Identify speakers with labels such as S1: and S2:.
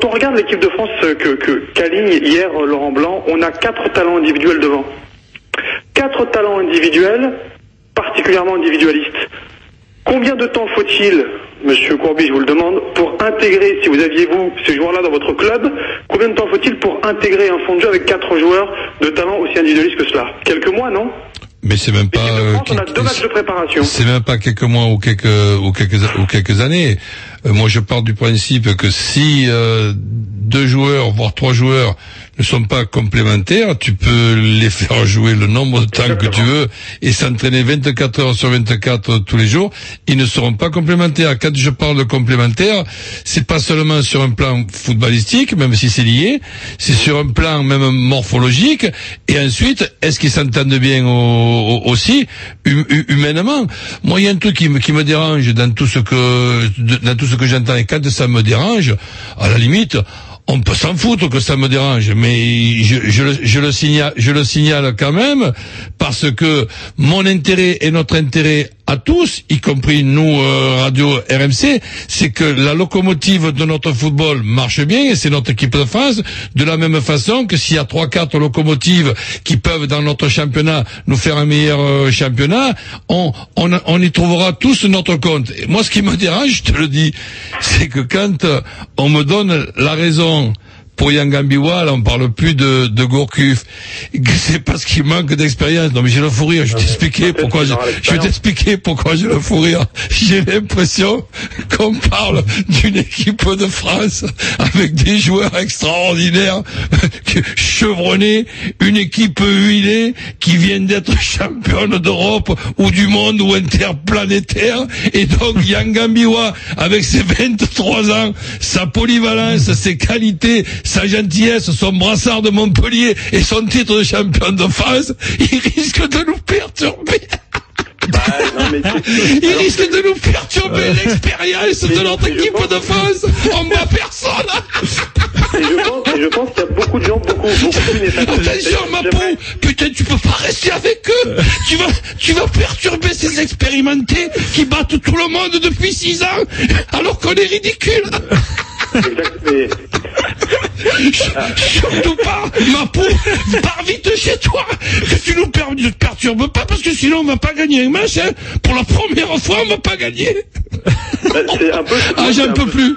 S1: Quand on regarde l'équipe de France qu'aligne hier Laurent Blanc, on a 4 talents individuels devant. 4 talents individuels, particulièrement individualistes. Combien de temps faut-il, Monsieur Courbis, je vous le demande, pour intégrer, si vous aviez ces joueurs-là dans votre club, combien de temps faut-il pour intégrer un fond de jeu avec 4 joueurs de talent aussi individualistes que cela? Quelques mois, non?
S2: Mais c'est même pas.
S1: On a 2 matchs de préparation.
S2: C'est même pas quelques mois ou quelques années. Moi, je pars du principe que si 2 joueurs, voire 3 joueurs, ne sont pas complémentaires, tu peux les faire jouer le nombre de temps que tu veux et s'entraîner 24 heures sur 24 tous les jours. Ils ne seront pas complémentaires. Quand je parle de complémentaires, c'est pas seulement sur un plan footballistique, même si c'est lié, c'est sur un plan même morphologique. Et ensuite, est-ce qu'ils s'entendent bien aussi humainement? Moi, il y a un truc qui me dérange dans tout ce que j'entends, et quand ça me dérange, à la limite, on peut s'en foutre que ça me dérange, mais je le signale quand même, parce que mon intérêt et notre intérêt à tous, y compris nous, Radio RMC, c'est que la locomotive de notre football marche bien, et c'est notre équipe de France, de la même façon que s'il y a 3-4 locomotives qui peuvent dans notre championnat nous faire un meilleur championnat, on y trouvera tous notre compte. Et moi, ce qui me dérange, je te le dis, c'est que quand on me donne la raison pour Yangambiwa, là, on parle plus de Gourcuff. C'est parce qu'il manque d'expérience. Non, mais j'ai le fou rire. Je vais t'expliquer pourquoi j'ai le fou rire. J'ai l'impression qu'on parle d'une équipe de France avec des joueurs extraordinaires, chevronnés, une équipe huilée qui vient d'être championne d'Europe ou du monde ou interplanétaire. Et donc, Yangambiwa, avec ses 23 ans, sa polyvalence, ses qualités, sa gentillesse, son brassard de Montpellier et son titre de champion de France, il risque de nous perturber. Il risque de nous perturber l'expérience de notre équipe de France. On bat personne.
S1: Et je pense qu'il y a beaucoup de gens, beaucoup
S2: Attention, ma peau, putain, tu peux pas rester avec eux. Tu vas perturber ces expérimentés qui battent tout le monde depuis 6 ans, alors qu'on est ridicule.
S1: Exactement.
S2: Surtout pas, ma peau, pars vite chez toi, que tu nous perturbes pas, parce que sinon on va pas gagner un match, hein. Pour la première fois, on va pas gagner.
S1: C'est un peu.
S2: Ah, j'en peux plus.